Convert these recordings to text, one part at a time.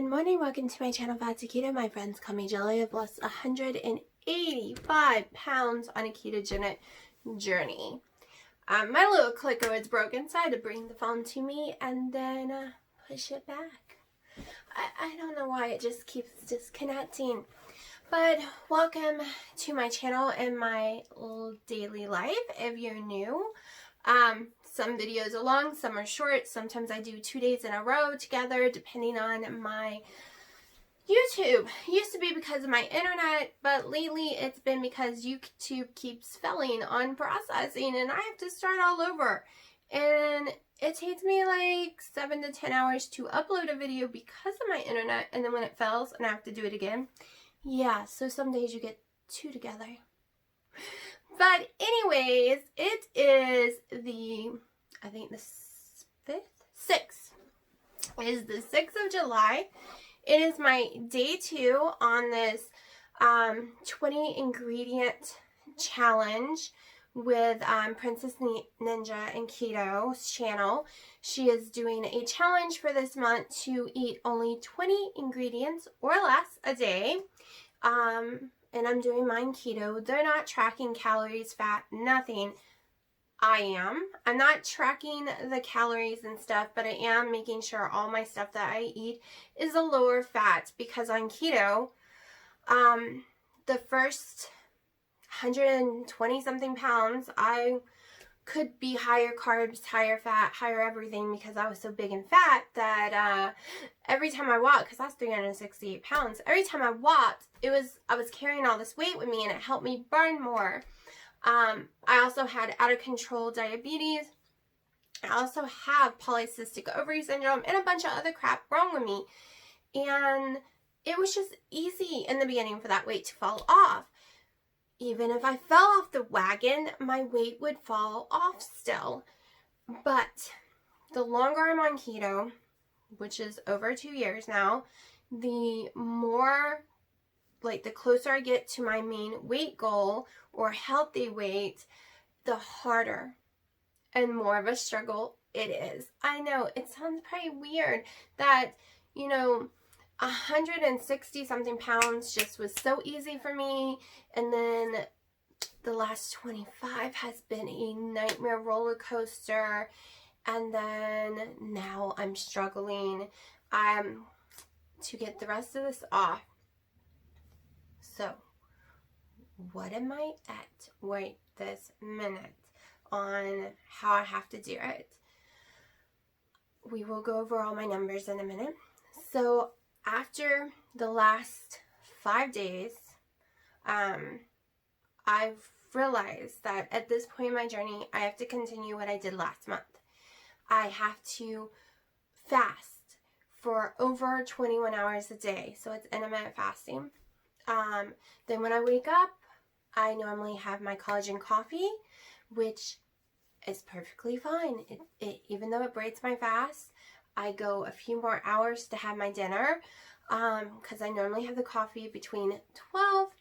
morning, welcome to my channel, Keto. My friends call me Jelly. I've lost 185 pounds on a ketogenic journey. My little clicker is broken, so I had to bring the phone to me and then push it back. I don't know why it just keeps disconnecting. But welcome to my channel and my daily life if you're new. Some videos are long, some are short. Sometimes I do 2 days in a row together depending on my YouTube. It used to be because of my internet, but lately it's been because YouTube keeps failing on processing and I have to start all over. And it takes me like 7 to 10 hours to upload a video because of my internet, and then when it fails and I have to do it again. Yeah, so some days you get two together. But anyways, it is I think the 6th. It is the 6th of July. It is my day 2 on this 20 ingredient challenge with Princess Ninja and Keto's channel. She is doing a challenge for this month to eat only 20 ingredients or less a day. And I'm doing mine keto. They're not tracking calories, fat, nothing. I am. I'm not tracking the calories and stuff, but I am making sure all my stuff that I eat is a lower fat, because on keto, the first 120 something pounds, I could be higher carbs, higher fat, higher everything, because I was so big and fat that every time I walked, because I was 368 pounds, every time I walked, I was carrying all this weight with me and it helped me burn more. I also had out of control diabetes. I also have polycystic ovary syndrome and a bunch of other crap wrong with me. And it was just easy in the beginning for that weight to fall off. Even if I fell off the wagon, my weight would fall off still. But the longer I'm on keto, which is over 2 years now, the more, the closer I get to my main weight goal or healthy weight, the harder and more of a struggle it is. I know it sounds pretty weird that, 160 something pounds just was so easy for me, and then the last 25 has been a nightmare roller coaster, and then now I'm struggling to get the rest of this off. So what am I at right this minute on how I have to do it? We will go over all my numbers in a minute. So after the last 5 days, I've realized that at this point in my journey, I have to continue what I did last month. I have to fast for over 21 hours a day. So it's intermittent fasting. Then when I wake up, I normally have my collagen coffee, which is perfectly fine. Even though it breaks my fast, I go a few more hours to have my dinner, because I normally have the coffee between 12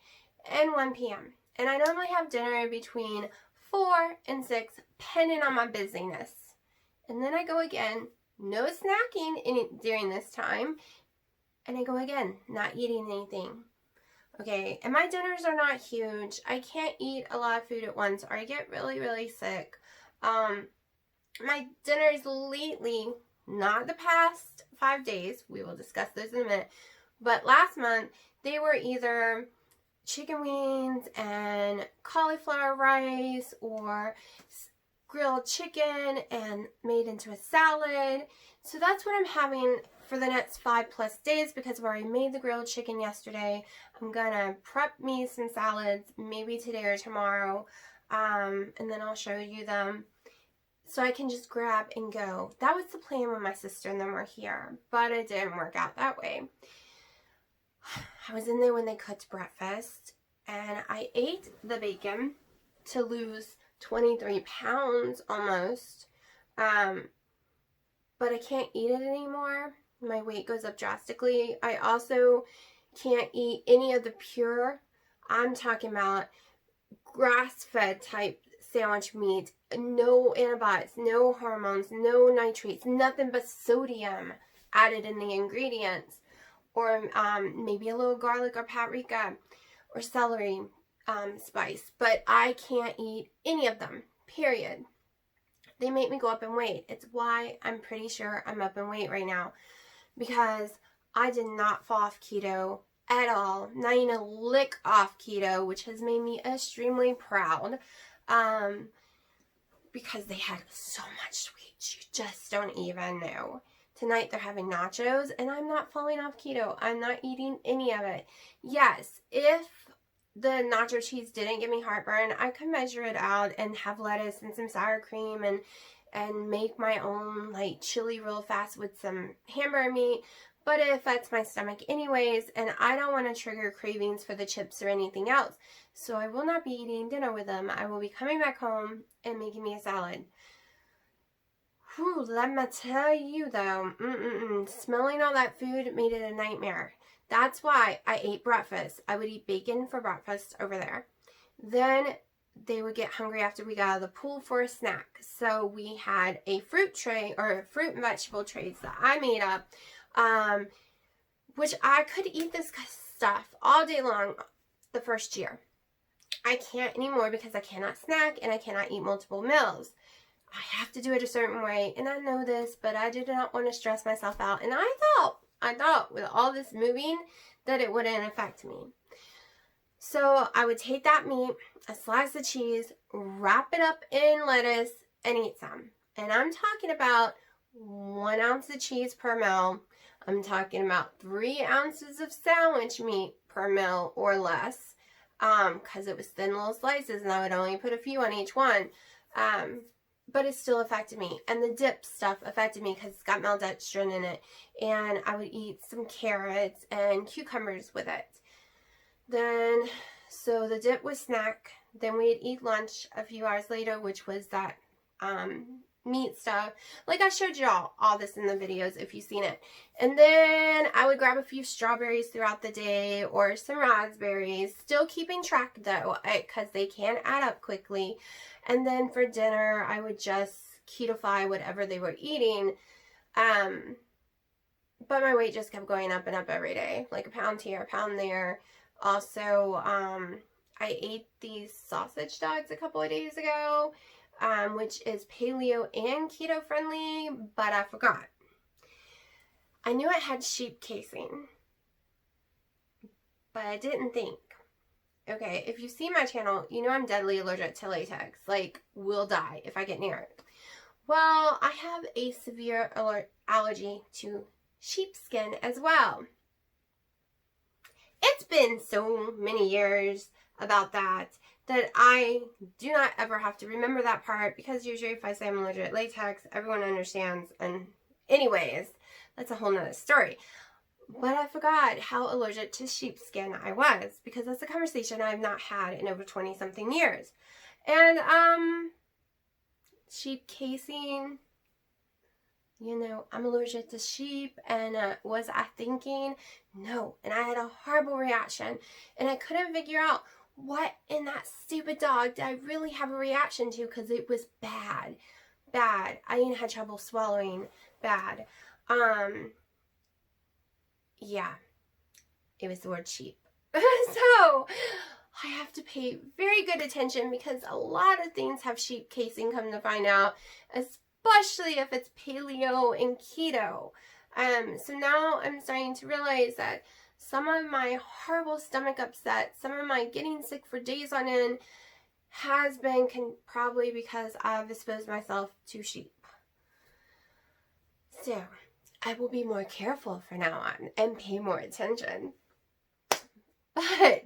and 1 p.m. And I normally have dinner between 4 and 6, depending on my busyness. And then I go again, no snacking during this time, and I go again, not eating anything. Okay, and my dinners are not huge. I can't eat a lot of food at once or I get really, really sick. My dinners lately, not the past 5 days, we will discuss those in a minute, but last month, they were either chicken wings and cauliflower rice or grilled chicken and made into a salad. So that's what I'm having for the next 5+ days, because I've already made the grilled chicken yesterday. I'm gonna prep me some salads, maybe today or tomorrow, and then I'll show you them so I can just grab and go. That was the plan when my sister and them were here, but it didn't work out that way. I was in there when they cooked breakfast, and I ate the bacon to lose 23 pounds almost, but I can't eat it anymore. My weight goes up drastically. I also can't eat any of the pure, I'm talking about grass-fed type sandwich meat. No antibiotics, no hormones, no nitrates, nothing but sodium added in the ingredients. or maybe a little garlic or paprika or celery spice, but I can't eat any of them, period. They make me go up in weight. It's why I'm pretty sure I'm up in weight right now, because I did not fall off keto at all, not even a lick off keto, which has made me extremely proud, because they had so much sweets, you just don't even know. Tonight they're having nachos, and I'm not falling off keto. I'm not eating any of it. Yes, if the nacho cheese didn't give me heartburn, I could measure it out and have lettuce and some sour cream and make my own like chili real fast with some hamburger meat. But it affects my stomach anyways, and I don't want to trigger cravings for the chips or anything else. So I will not be eating dinner with them. I will be coming back home and making me a salad. Whew, let me tell you though, smelling all that food made it a nightmare. That's why I ate breakfast. I would eat bacon for breakfast over there. Then they would get hungry after we got out of the pool for a snack. So we had a fruit tray, or fruit and vegetable trays that I made up, which I could eat this stuff all day long the first year. I can't anymore because I cannot snack and I cannot eat multiple meals. I have to do it a certain way, and I know this, but I did not want to stress myself out, and I thought with all this moving that it wouldn't affect me. So I would take that meat, a slice of cheese, wrap it up in lettuce, and eat some. And I'm talking about 1 ounce of cheese per meal. I'm talking about 3 ounces of sandwich meat per meal or less, because it was thin little slices, and I would only put a few on each one. But it still affected me. And the dip stuff affected me because it's got maltodextrin in it. And I would eat some carrots and cucumbers with it. Then, so the dip was snack. Then we'd eat lunch a few hours later, which was that meat stuff. Like I showed y'all all this in the videos if you've seen it. And then I would grab a few strawberries throughout the day or some raspberries. Still keeping track though, because they can add up quickly. And then for dinner, I would just keto-fy whatever they were eating. But my weight just kept going up and up every day. Like a pound here, a pound there. Also, I ate these sausage dogs a couple of days ago, which is paleo and keto friendly, but I forgot. I knew it had sheep casing, but I didn't think. Okay, if you see my channel, you know I'm deadly allergic to latex. Like, will die if I get near it. Well, I have a severe allergy to sheepskin as well. It's been so many years about that I do not ever have to remember that part, because usually if I say I'm allergic to latex, everyone understands. And anyways, that's a whole nother story. But I forgot how allergic to sheepskin I was, because that's a conversation I've not had in over 20-something years. And, sheep casing, you know, I'm allergic to sheep, and was I thinking? No. And I had a horrible reaction, and I couldn't figure out what in that stupid dog did I really have a reaction to, because it was bad. Bad. I even had trouble swallowing. Bad. Yeah, it was the word sheep. So I have to pay very good attention, because a lot of things have sheep casing, come to find out, especially if it's paleo and keto. So now I'm starting to realize that some of my horrible stomach upset, some of my getting sick for days on end, has been probably because I've exposed myself to sheep. So I will be more careful from now on and pay more attention. But,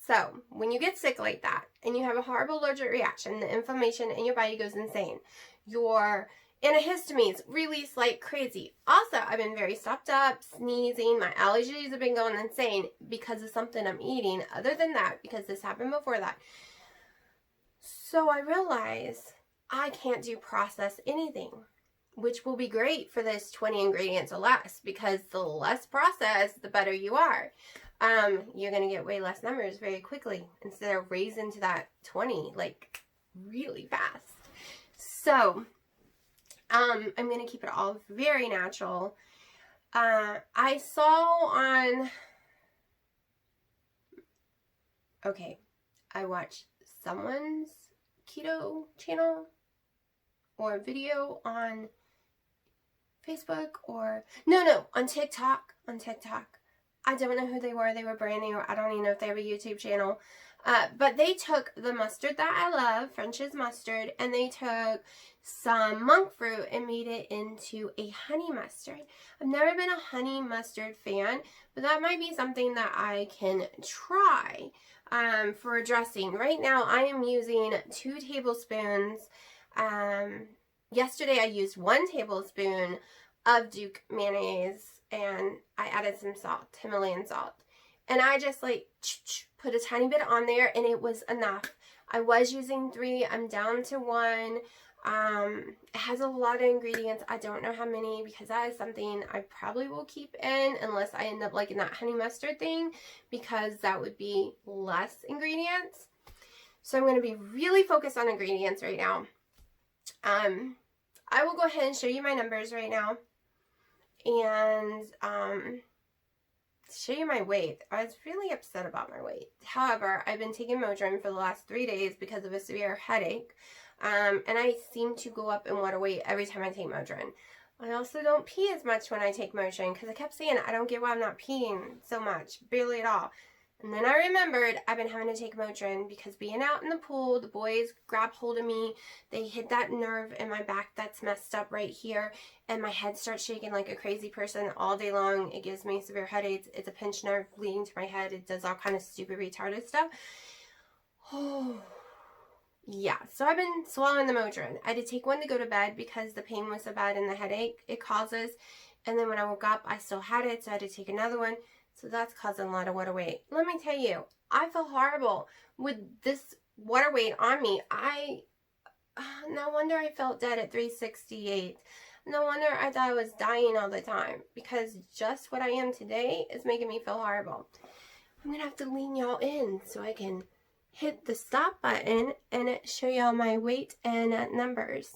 so when you get sick like that and you have a horrible allergic reaction, the inflammation in your body goes insane. Your antihistamines release like crazy. Also, I've been very stopped up, sneezing. My allergies have been going insane because of something I'm eating. Other than that, because this happened before that. So I realized I can't do processed anything, which will be great for this 20 ingredients or less, because the less processed, the better you are. You're going to get way less numbers very quickly instead of raising to that 20, like really fast. So, I'm going to keep it all very natural. I saw on, okay, I watched someone's keto channel or video on Facebook or, no, on TikTok, I don't know who they were brand new, I don't even know if they have a YouTube channel, but they took the mustard that I love, French's mustard, and they took some monk fruit and made it into a honey mustard. I've never been a honey mustard fan, but that might be something that I can try for a dressing. Right now I am using 2 tablespoons. Yesterday I used 1 tablespoon of Duke mayonnaise and I added some salt, Himalayan salt. And I just like put a tiny bit on there and it was enough. I was using 3, I'm down to 1. It has a lot of ingredients. I don't know how many because that is something I probably will keep in unless I end up liking that honey mustard thing, because that would be less ingredients. So I'm going to be really focused on ingredients right now. I will go ahead and show you my numbers right now and show you my weight. I was really upset about my weight. However, I've been taking Motrin for the last 3 days because of a severe headache. And I seem to go up in water weight every time I take Motrin. I also don't pee as much when I take Motrin because I kept saying I don't get why I'm not peeing so much, barely at all. And then I remembered I've been having to take Motrin because being out in the pool, the boys grab hold of me, they hit that nerve in my back that's messed up right here, and my head starts shaking like a crazy person all day long. It gives me severe headaches. It's a pinched nerve leading to my head. It does all kind of stupid retarded stuff. Oh. Yeah, so I've been swallowing the Motrin. I had to take 1 to go to bed because the pain was so bad and the headache it causes. And then when I woke up, I still had it, so I had to take another one. So that's causing a lot of water weight. Let me tell you, I feel horrible with this water weight on me. No wonder I felt dead at 368. No wonder I thought I was dying all the time, because just what I am today is making me feel horrible. I'm going to have to lean y'all in so I can hit the stop button and show y'all my weight and numbers.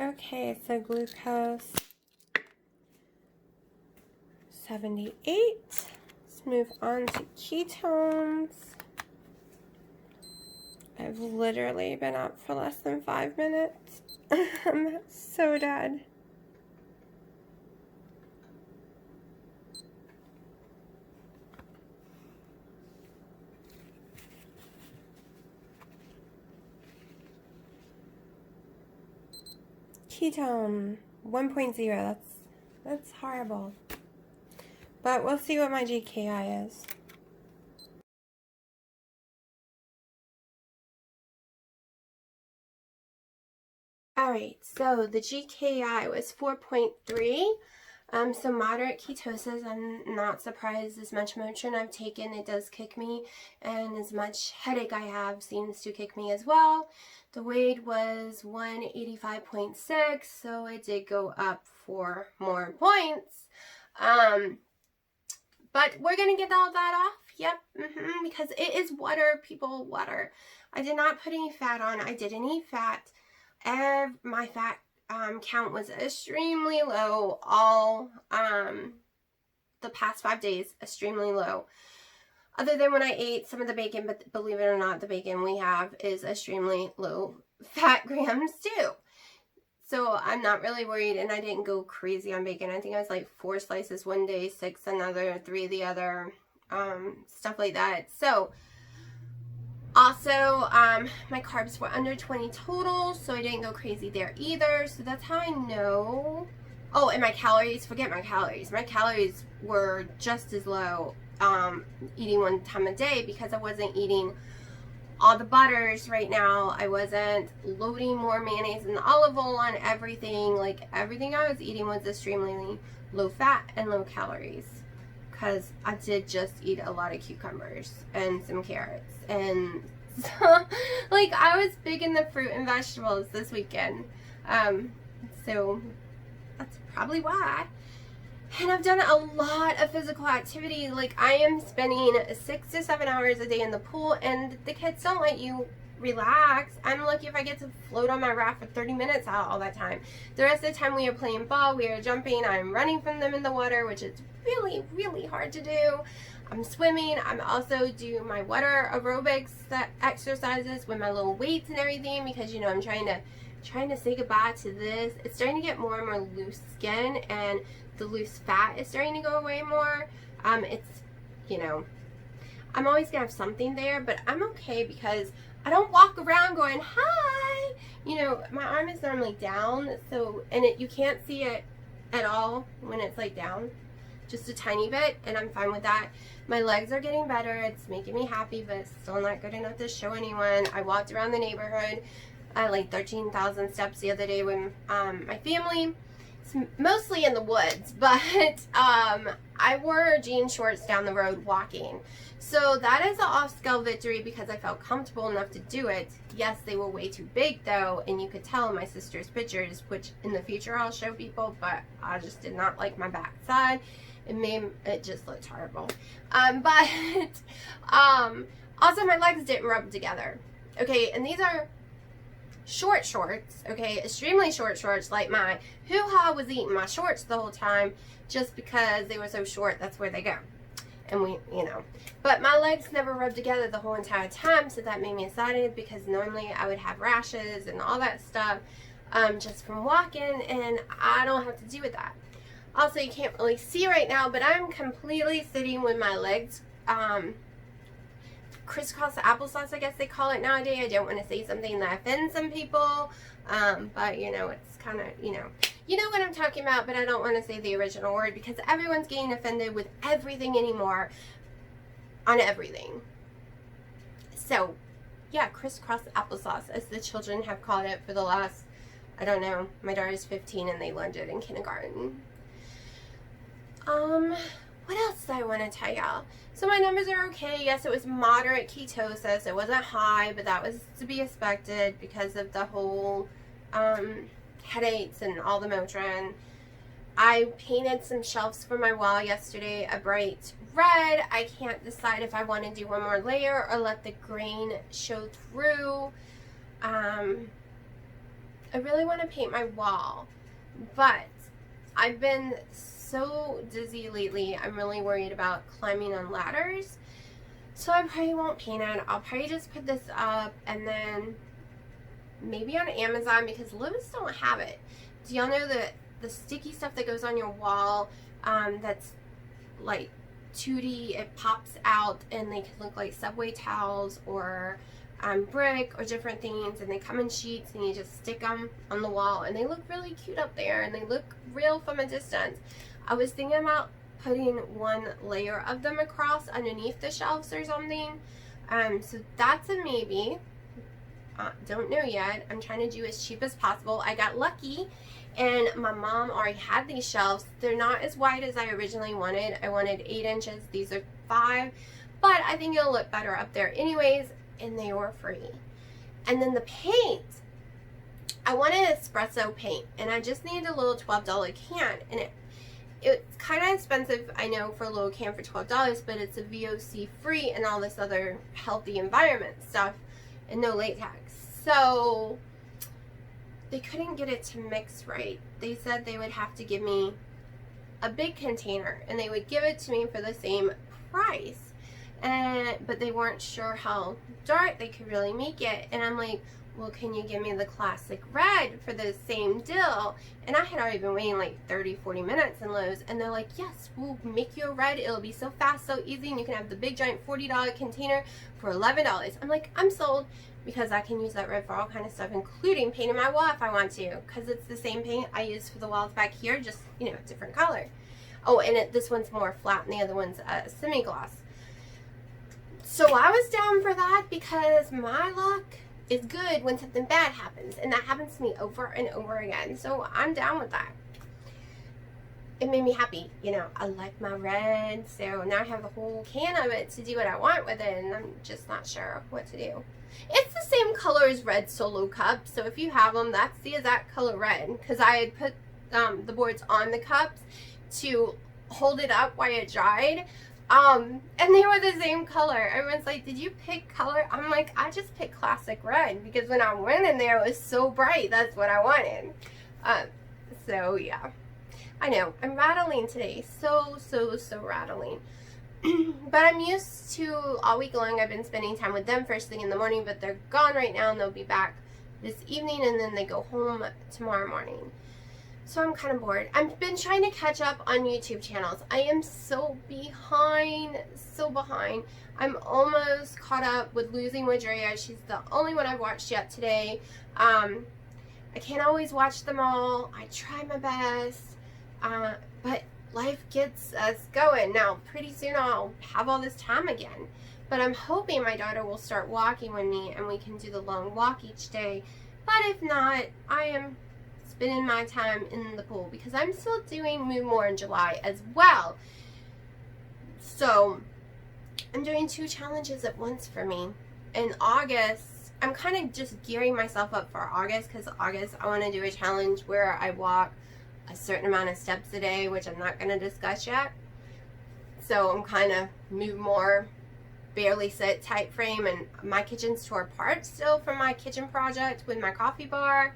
Okay, so glucose 78. Let's move on to ketones. I've literally been up for less than 5 minutes. I'm so dead. Ketone 1.0. That's horrible. But we'll see what my GKI is. Alright, so the GKI was 4.3. So moderate ketosis. I'm not surprised. As much Motrin I've taken, it does kick me, and as much headache I have seems to kick me as well. The weight was 185.6, so it did go up 4 more points. But we're gonna get all that off. Yep, because it is water, people, water. I did not put any fat on. I didn't eat fat. My fat count was extremely low all the past 5 days, extremely low. Other than when I ate some of the bacon, but believe it or not, the bacon we have is extremely low fat grams too. So I'm not really worried, and I didn't go crazy on bacon. I think I was like 4 slices one day, 6 another, 3 the other, stuff like that. So also, my carbs were under 20 total, so I didn't go crazy there either. So that's how I know. Oh, and my calories, forget my calories. My calories were just as low eating 1 time a day because I wasn't eating all the butters right now. I wasn't loading more mayonnaise and olive oil on everything. Like, everything I was eating was extremely low fat and low calories, because I did just eat a lot of cucumbers and some carrots. And so, like, I was big in the fruit and vegetables this weekend. So that's probably why. And I've done a lot of physical activity. Like, I am spending 6 to 7 hours a day in the pool, and the kids don't let you relax. I'm lucky if I get to float on my raft for 30 minutes out all that time. The rest of the time we are playing ball, we are jumping, I'm running from them in the water, which is really, really hard to do. I'm swimming. I'm also do my water aerobics exercises with my little weights and everything, because, you know, I'm trying to say goodbye to this. It's starting to get more and more loose skin, and the loose fat is starting to go away more. It's, you know, I'm always gonna have something there, but I'm okay because I don't walk around going, hi. You know, my arm is normally down, so, and you can't see it at all when it's like down, just a tiny bit, and I'm fine with that. My legs are getting better. It's making me happy, but it's still not good enough to show anyone. I walked around the neighborhood like 13,000 steps the other day with my family. It's mostly in the woods, but I wore jean shorts down the road walking. So that is an off-scale victory because I felt comfortable enough to do it. Yes, they were way too big though, and you could tell in my sister's pictures, which in the future I'll show people, but I just did not like my backside. It just looked horrible. Also my legs didn't rub together. Okay, and these are short shorts, okay, extremely short shorts like mine. Hoo-ha was eating my shorts the whole time just because they were so short. That's where they go. And we, you know, but my legs never rubbed together the whole entire time, so that made me excited because normally I would have rashes and all that stuff just from walking, and I don't have to do with that. Also, you can't really see right now, but I'm completely sitting with my legs crisscross applesauce, I guess they call it nowadays. I don't want to say something that offends some people, but you know, it's kind of, you know what I'm talking about, but I don't want to say the original word because everyone's getting offended with everything anymore, on everything. So yeah, crisscross applesauce, as the children have called it for the last, I don't know, my daughter's 15 and they learned it in kindergarten. What else do I want to tell y'all? So my numbers are okay. Yes, it was moderate ketosis. It wasn't high, but that was to be expected because of the whole headaches and all the Motrin. I painted some shelves for my wall yesterday a bright red. I can't decide if I want to do one more layer or let the grain show through. I really want to paint my wall, but I've been so dizzy lately. I'm really worried about climbing on ladders, so I probably won't paint it. I'll probably just put this up and then maybe on Amazon because Lowe's don't have it. Do y'all know that the sticky stuff that goes on your wall, that's like 2D, it pops out and they can look like Subway towels or brick or different things, and they come in sheets and you just stick them on the wall and they look really cute up there and they look real from a distance. I was thinking about putting one layer of them across underneath the shelves or something, so that's a maybe. Don't know yet. I'm trying to do as cheap as possible. I got lucky and my mom already had these shelves. They're not as wide as I originally wanted. I wanted 8 inches. These are 5, but I think it'll look better up there anyways, and they were free. And then the paint, I wanted espresso paint, and I just needed a little $12 can, and it's kind of expensive, I know, for a little can for $12, but it's a VOC free and all this other healthy environment stuff and no latex. So they couldn't get it to mix right. They said they would have to give me a big container and they would give it to me for the same price, but they weren't sure how dark they could really make it. And I'm like, well, can you give me the classic red for the same deal? And I had already been waiting like 30-40 minutes in Lowe's, and they're like, yes, we'll make you a red. It'll be so fast, so easy, and you can have the big giant $40 container for $11. I'm like, I'm sold, because I can use that red for all kind of stuff, including painting my wall if I want to, because it's the same paint I use for the walls back here, just, you know, different color. Oh, and this one's more flat and the other one's semi-gloss. So I was down for that because my luck is good when something bad happens, and that happens to me over and over again. So I'm down with that. It made me happy, you know. I like my red, so now I have a whole can of it to do what I want with it, and I'm just not sure what to do. It's the same color as red Solo cups, so if you have them, that's the exact color red, because I had put the boards on the cups to hold it up while it dried. And they were the same color. Everyone's like, did you pick color? I'm like, I just picked classic red because when I went in there, it was so bright. That's what I wanted. So yeah, I know I'm rattling today. So rattling. But I'm used to all week long. I've been spending time with them first thing in the morning, but they're gone right now and they'll be back this evening, and then they go home tomorrow morning. So I'm kind of bored. I've been trying to catch up on YouTube channels. I am so behind. I'm almost caught up with Losing with Drea. She's the only one I've watched yet today. I can't always watch them all. I try my best. But life gets us going. Now, pretty soon I'll have all this time again. But I'm hoping my daughter will start walking with me and we can do the long walk each day. But if not, I am spending my time in the pool because I'm still doing Move More in July as well. So I'm doing 2 challenges at once for me. In August, I'm kind of just gearing myself up for August because August I want to do a challenge where I walk a certain amount of steps a day, which I'm not going to discuss yet. So I'm kind of Move More, barely sit type frame, and my kitchen's tore apart still from my kitchen project with my coffee bar.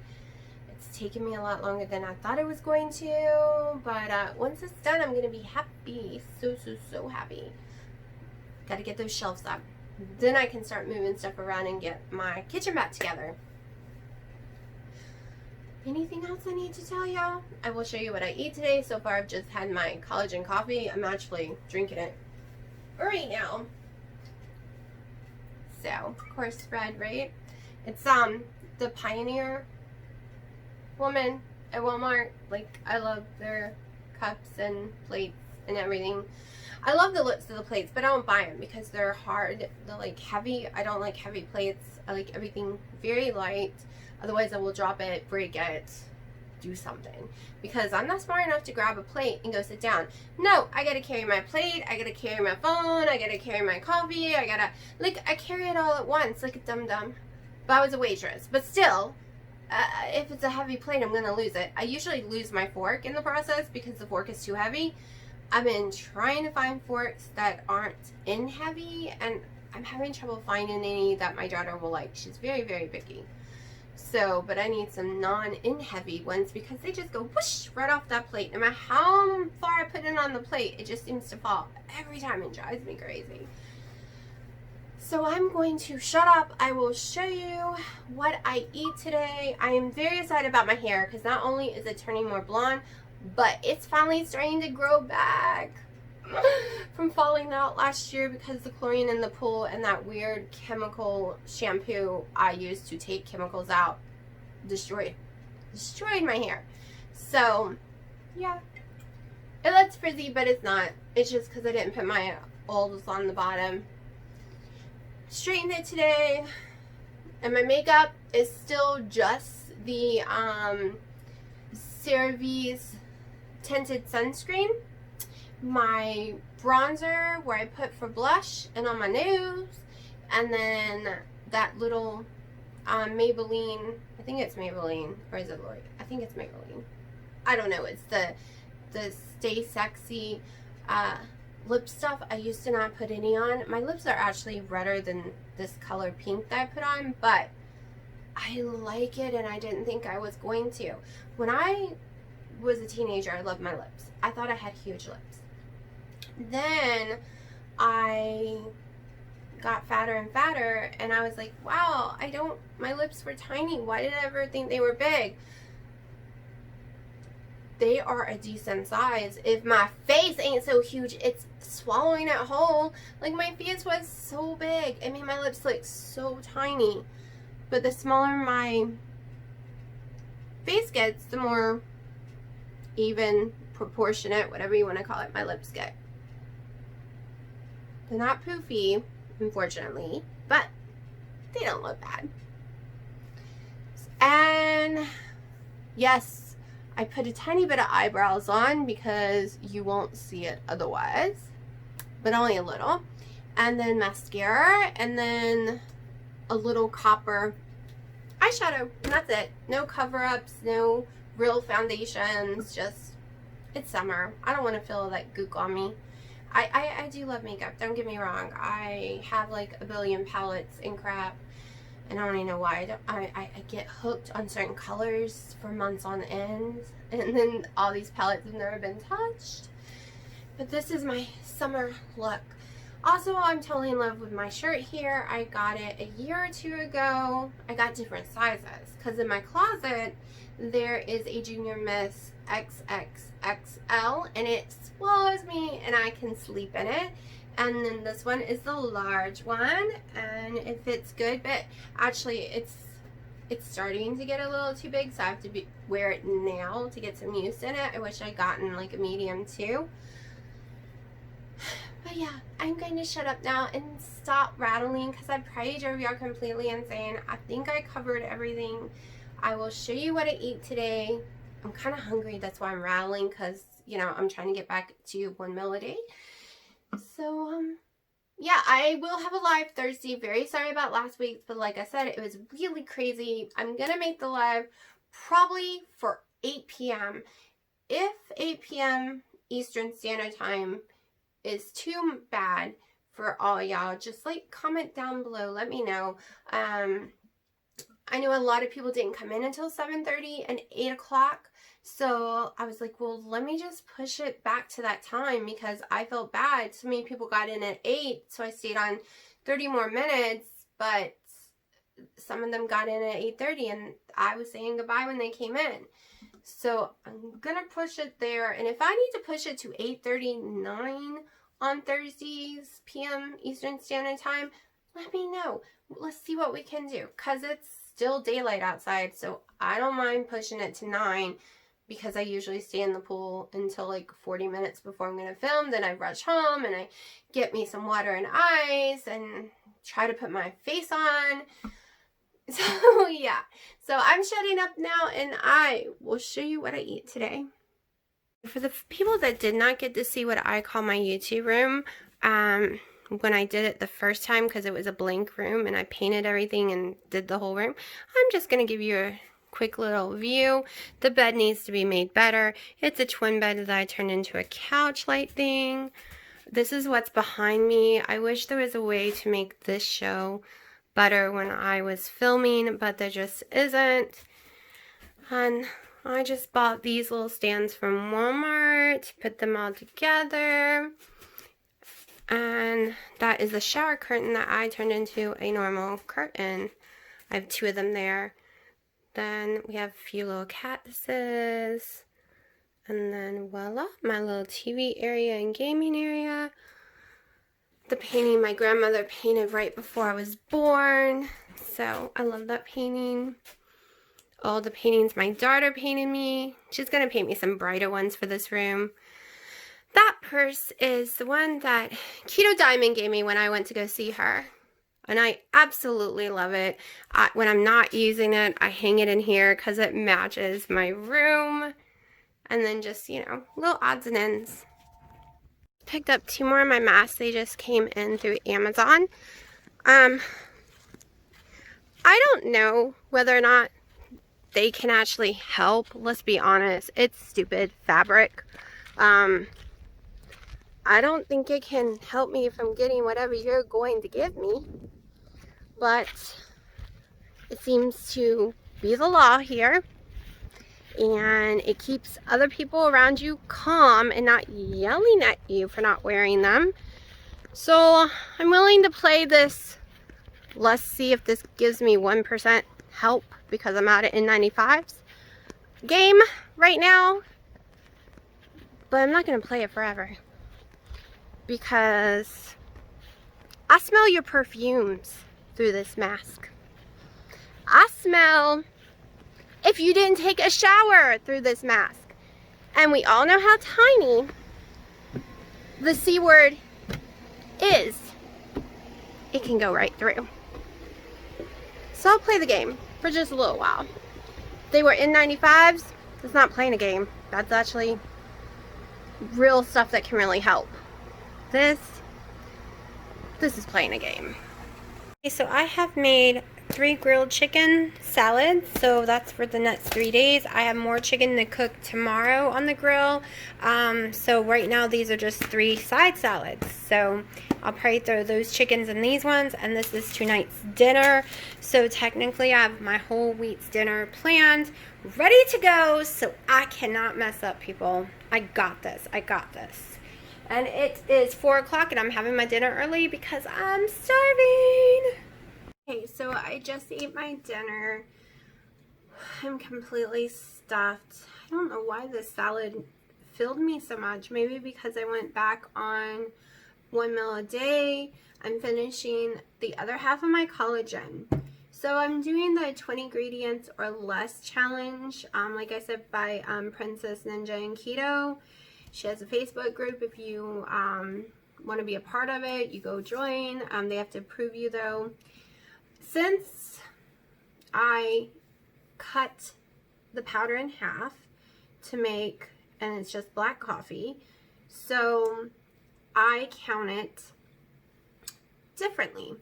It's taken me a lot longer than I thought it was going to, but once it's done, I'm going to be happy. So happy. Got to get those shelves up. Then I can start moving stuff around and get my kitchen back together. Anything else I need to tell y'all? I will show you what I eat today. So far, I've just had my collagen coffee. I'm actually drinking it right now. So, course spread, right? It's the Pioneer woman at Walmart. Like, I love their cups and plates and everything. I love the looks of the plates, but I don't buy them because they're hard. They're like heavy. I don't like heavy plates. I like everything very light. Otherwise, I will drop it, break it, do something. Because I'm not smart enough to grab a plate and go sit down. No, I gotta carry my plate, I gotta carry my phone, I gotta carry my coffee, I carry it all at once like a dum-dum. But I was a waitress. But still, if it's a heavy plate, I'm gonna lose it. I usually lose my fork in the process because the fork is too heavy. I've been trying to find forks that aren't in heavy, and I'm having trouble finding any that my daughter will like. She's very picky. So, but I need some non-in heavy ones because they just go whoosh right off that plate. No matter how far I put it on the plate, it just seems to fall every time. It drives me crazy. So I'm going to shut up. I will show you what I eat today. I am very excited about my hair because not only is it turning more blonde, but it's finally starting to grow back from falling out last year because the chlorine in the pool and that weird chemical shampoo I used to take chemicals out destroyed my hair. So yeah, it looks frizzy, but it's not. It's just because I didn't put my oils on the bottom. Straightened it today, and my makeup is still just the CeraVe's tinted sunscreen, my bronzer where I put for blush and on my nose, and then that little Maybelline, I think it's Maybelline, or is it L'Oreal? I think it's Maybelline. I don't know. It's the Stay Sexy lip stuff. I used to not put any on. My lips are actually redder than this color pink that I put on, but I like it, and I didn't think I was going to. When I was a teenager, I loved my lips. I thought I had huge lips. Then I got fatter and fatter, and I was like, wow, my lips were tiny. Why did I ever think they were big? They are a decent size. If my face ain't so huge, it's swallowing it whole. Like, my face was so big. It made my lips look so tiny. But the smaller my face gets, the more even, proportionate, whatever you want to call it, my lips get. They're not poofy, unfortunately, but they don't look bad. And yes, I put a tiny bit of eyebrows on because you won't see it otherwise, but only a little. And then mascara, and then a little copper eyeshadow, and that's it. No cover-ups, no real foundations. Just, it's summer. I don't want to feel like gook on me. I do love makeup, don't get me wrong. I have like a billion palettes and crap, and I don't even know why. I get hooked on certain colors for months on end, and then all these palettes have never been touched. But this is my summer look. Also, I'm totally in love with my shirt here. I got it a year or two ago. I got different sizes because in my closet there is a Junior Miss XXXL, and it swallows me and I can sleep in it. And then this one is the large one, and it fits good, but actually it's starting to get a little too big, so I have to wear it now to get some use in it. I wish I'd gotten like a medium too. But yeah, I'm going to shut up now and stop rattling because I probably drove y'all completely insane. I think I covered everything. I will show you what I eat today. I'm kind of hungry, that's why I'm rattling, because, you know, I'm trying to get back to 1 meal a day. So, yeah, I will have a live Thursday. Very sorry about last week's, but like I said, it was really crazy. I'm going to make the live probably for 8 p.m. If 8 p.m. Eastern Standard Time is too bad for all y'all, just like comment down below, let me know. I know a lot of people didn't come in until 7:30 and 8 o'clock, so I was like, well, let me just push it back to that time because I felt bad. So many people got in at 8, so I stayed on 30 more minutes, but some of them got in at 8:30 and I was saying goodbye when they came in. So I'm gonna push it there, and if I need to push it to 8:39 on Thursdays p.m. Eastern Standard Time, let me know. Let's see what we can do, because it's still daylight outside, so I don't mind pushing it to 9 because I usually stay in the pool until like 40 minutes before I'm gonna film. Then I rush home and I get me some water and ice and try to put my face on. So yeah, so I'm shutting up now and I will show you what I eat today. For the people that did not get to see what I call my YouTube room, when I did it the first time, because it was a blank room and I painted everything and did the whole room, I'm just going to give you a quick little view. The bed needs to be made better. It's a twin bed that I turned into a couch light thing. This is what's behind me. I wish there was a way to make this show better when I was filming, but there just isn't. And I just bought these little stands from Walmart to put them all together. And that is the shower curtain that I turned into a normal curtain. I have 2 of them there. Then we have a few little cactuses. And then voila, my little TV area and gaming area. The painting my grandmother painted right before I was born. So I love that painting. All the paintings my daughter painted me. She's going to paint me some brighter ones for this room. That purse is the one that Keto Diamond gave me when I went to go see her. And I absolutely love it. When I'm not using it, I hang it in here because it matches my room. And then just, you know, little odds and ends. Picked up 2 more of my masks. They just came in through Amazon. I don't know whether or not they can actually help. Let's be honest, it's stupid fabric. I don't think it can help me from getting whatever you're going to give me, but it seems to be the law here, and it keeps other people around you calm and not yelling at you for not wearing them. So I'm willing to play this, let's see if this gives me 1% help, because I'm at it in 95s game right now. But I'm not going to play it forever, because I smell your perfumes through this mask. I smell if you didn't take a shower through this mask. And we all know how tiny the C word is. It can go right through. So I'll play the game for just a little while. They were in 95s. It's not playing a game. That's actually real stuff that can really help. This is playing a game. Okay, so I have made 3 grilled chicken salads, so that's for the next 3 days. I have more chicken to cook tomorrow on the grill. So right now these are just 3 side salads. So I'll probably throw those chickens in these ones, and this is tonight's dinner. So technically I have my whole wheat's dinner planned, ready to go, so I cannot mess up, people. I got this. I got this. And it is 4 o'clock and I'm having my dinner early because I'm starving. Okay, so I just ate my dinner. I'm completely stuffed. I don't know why this salad filled me so much. Maybe because I went back on 1 meal a day. I'm finishing the other half of my collagen. So I'm doing the 20 ingredients or less challenge, like I said, by Princess Ninja and Keto. She has a Facebook group. If you want to be a part of it, you go join. They have to approve you though. Since I cut the powder in half to make, and it's just black coffee, so I count it differently.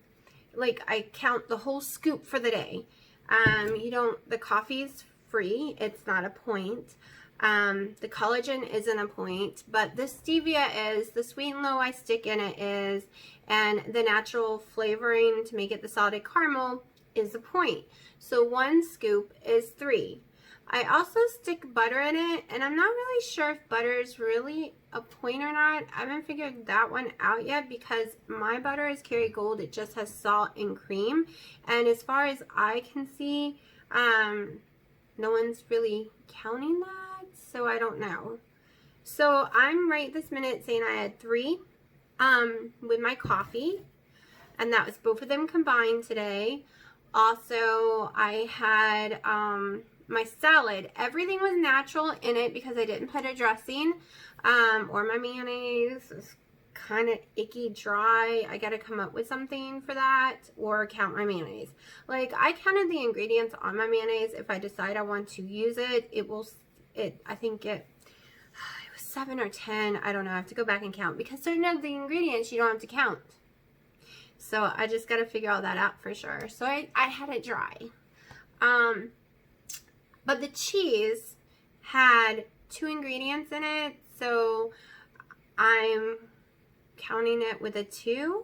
Like, I count the whole scoop for the day. The coffee's free. It's not a point. The collagen isn't a point, but the stevia is, the sweet and low I stick in it is, and the natural flavoring to make it the salted caramel is a point. So 1 scoop is 3. I also stick butter in it, and I'm not really sure if butter is really a point or not. I haven't figured that one out yet because my butter is Kerrygold. It just has salt and cream, and as far as I can see, no one's really counting that, so I don't know. So I'm right this minute saying I had 3 with my coffee, and that was both of them combined today. Also, I had my salad. Everything was natural in it because I didn't put a dressing, or my mayonnaise is kind of icky dry. I gotta come up with something for that, or count my mayonnaise. Like, I counted the ingredients on my mayonnaise. If I decide I want to use it, I think it was 7 or 10. I don't know. I have to go back and count because certain of the ingredients you don't have to count. So I just got to figure all that out for sure. So I had it dry. But the cheese had 2 ingredients in it. So I'm counting it with a 2.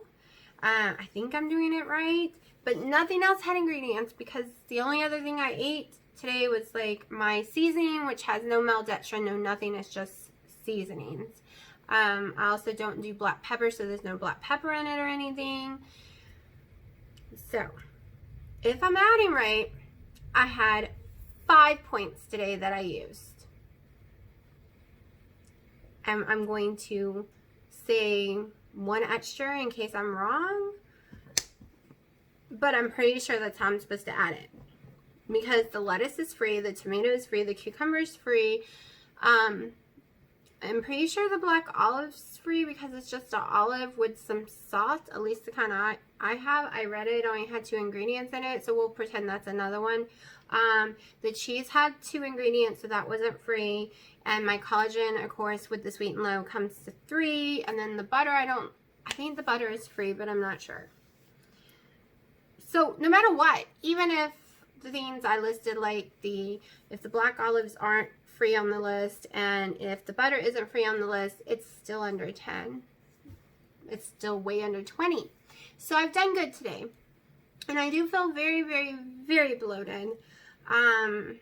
I think I'm doing it right. But nothing else had ingredients because the only other thing I ate today was like my seasoning, which has no maltodextrin, no nothing. It's just seasonings. I also don't do black pepper, so there's no black pepper in it or anything. So, if I'm adding right, I had 5 points today that I used. And I'm going to say 1 extra in case I'm wrong, but I'm pretty sure that's how I'm supposed to add it. Because the lettuce is free, the tomato is free, the cucumber is free. I'm pretty sure the black olive's free because it's just an olive with some salt, at least the kind I have. I read it only had 2 ingredients in it, so we'll pretend that's another one. The cheese had 2 ingredients, so that wasn't free. And my collagen, of course, with the sweet and low comes to 3. And then the butter, I think the butter is free, but I'm not sure. So no matter what, even if the things I listed, like if the black olives aren't free on the list, and if the butter isn't free on the list, it's still under 10. It's still way under 20. So I've done good today. And I do feel very, very, very bloated. And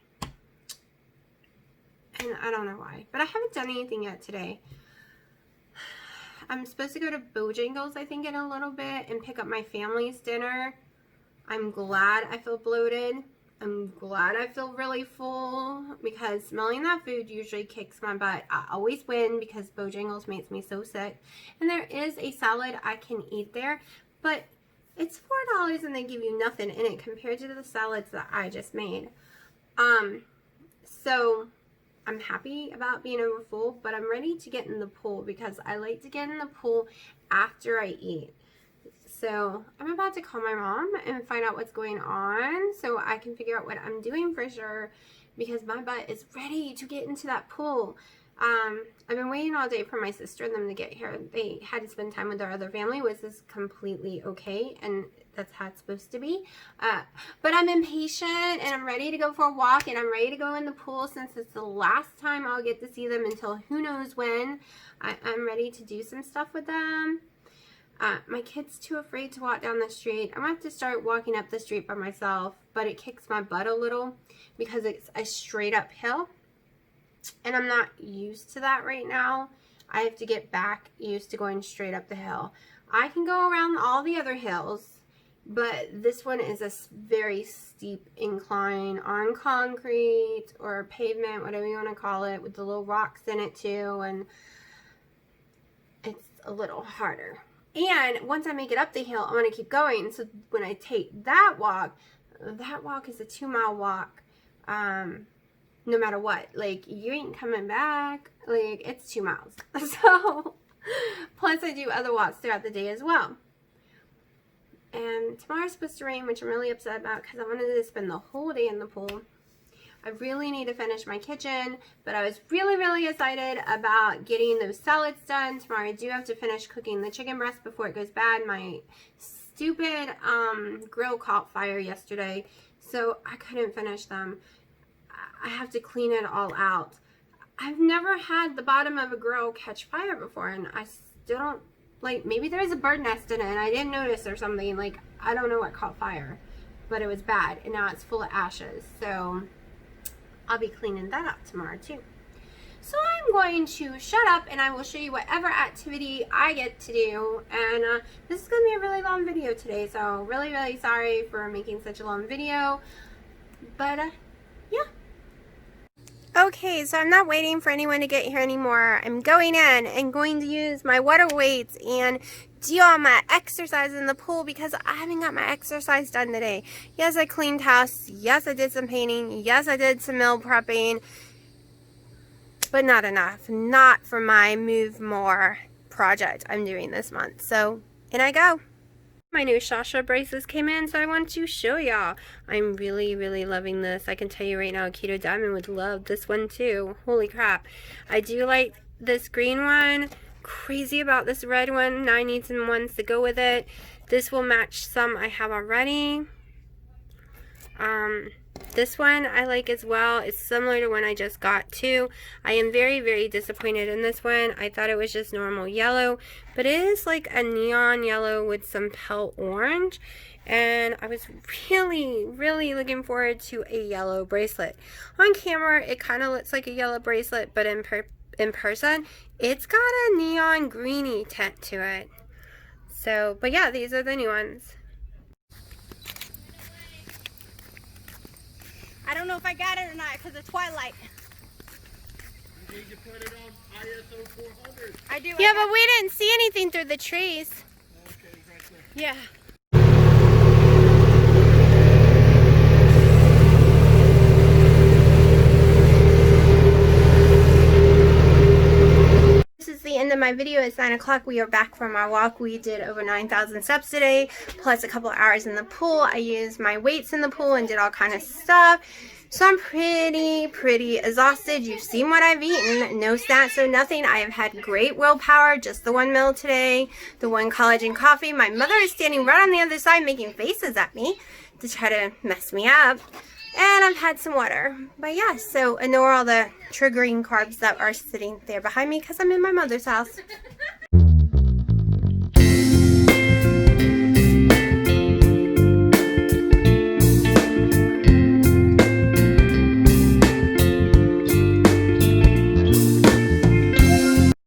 I don't know why. But I haven't done anything yet today. I'm supposed to go to Bojangles, I think, in a little bit and pick up my family's dinner. I'm glad I feel bloated. I'm glad I feel really full because smelling that food usually kicks my butt. I always win because Bojangles makes me so sick. And there is a salad I can eat there, but it's $4 and they give you nothing in it compared to the salads that I just made. So I'm happy about being over full, but I'm ready to get in the pool because I like to get in the pool after I eat. So I'm about to call my mom and find out what's going on so I can figure out what I'm doing for sure because my butt is ready to get into that pool. I've been waiting all day for my sister and them to get here. They had to spend time with their other family, which is completely okay, and that's how it's supposed to be. But I'm impatient, and I'm ready to go for a walk, and I'm ready to go in the pool since it's the last time I'll get to see them until who knows when. I'm ready to do some stuff with them. My kid's too afraid to walk down the street. I'm going to have to start walking up the street by myself, but it kicks my butt a little because it's a straight up hill. And I'm not used to that right now. I have to get back used to going straight up the hill. I can go around all the other hills, but this one is a very steep incline on concrete or pavement, whatever you want to call it, with the little rocks in it too, and it's a little harder. And once I make it up the hill, I want to keep going. So when I take that walk is a 2-mile walk. No matter what, like, you ain't coming back. Like, it's 2 miles. So, plus I do other walks throughout the day as well. And tomorrow's supposed to rain, which I'm really upset about because I wanted to spend the whole day in the pool. I really need to finish my kitchen, but I was really, really excited about getting those salads done. Tomorrow I do have to finish cooking the chicken breast before it goes bad. My stupid grill caught fire yesterday, so I couldn't finish them. I have to clean it all out. I've never had the bottom of a grill catch fire before, and I still don't, like, maybe there was a bird nest in it and I didn't notice or something. Like, I don't know what caught fire, but it was bad, and now it's full of ashes. So I'll be cleaning that up tomorrow too. So I'm going to shut up, and I will show you whatever activity I get to do. And this is going to be a really long video today, so really, really sorry for making such a long video. But yeah. Okay, so I'm not waiting for anyone to get here anymore. I'm going in and going to use my water weights and do all my exercise in the pool because I haven't got my exercise done today. Yes, I cleaned house. Yes, I did some painting. Yes, I did some meal prepping. But not enough. Not for my Move More project I'm doing this month. So, in I go. My new Shasha braces came in, so I want to show y'all. I'm really, really loving this. I can tell you right now, Keto Diamond would love this one too. Holy crap. I do like this green one. Crazy about this red one. Now I need some ones to go with it. This will match some I have already. This one I like as well. It's similar to one I just got too. I am very, very disappointed in this one. I thought it was just normal yellow, but it is like a neon yellow with some pale orange. And I was really, really looking forward to a yellow bracelet. On camera, it kind of looks like a yellow bracelet, but in person, it's got a neon greeny tint to it. So, but yeah, these are the new ones. I don't know if I got it or not because of twilight. You need to put it on ISO 400. I do. Yeah, but we didn't see anything through the trees. Okay, right there. Yeah. This is the end of my video. It's 9 o'clock. We are back from our walk. We did over 9,000 steps today, plus a couple hours in the pool. I used my weights in the pool and did all kind of stuff. So I'm pretty exhausted. You've seen what I've eaten. No snacks or nothing. I have had great willpower. Just the 1 meal today. The 1 collagen coffee. My mother is standing right on the other side making faces at me to try to mess me up. And I've had some water. But yeah, so ignore all the triggering carbs that are sitting there behind me because I'm in my mother's house.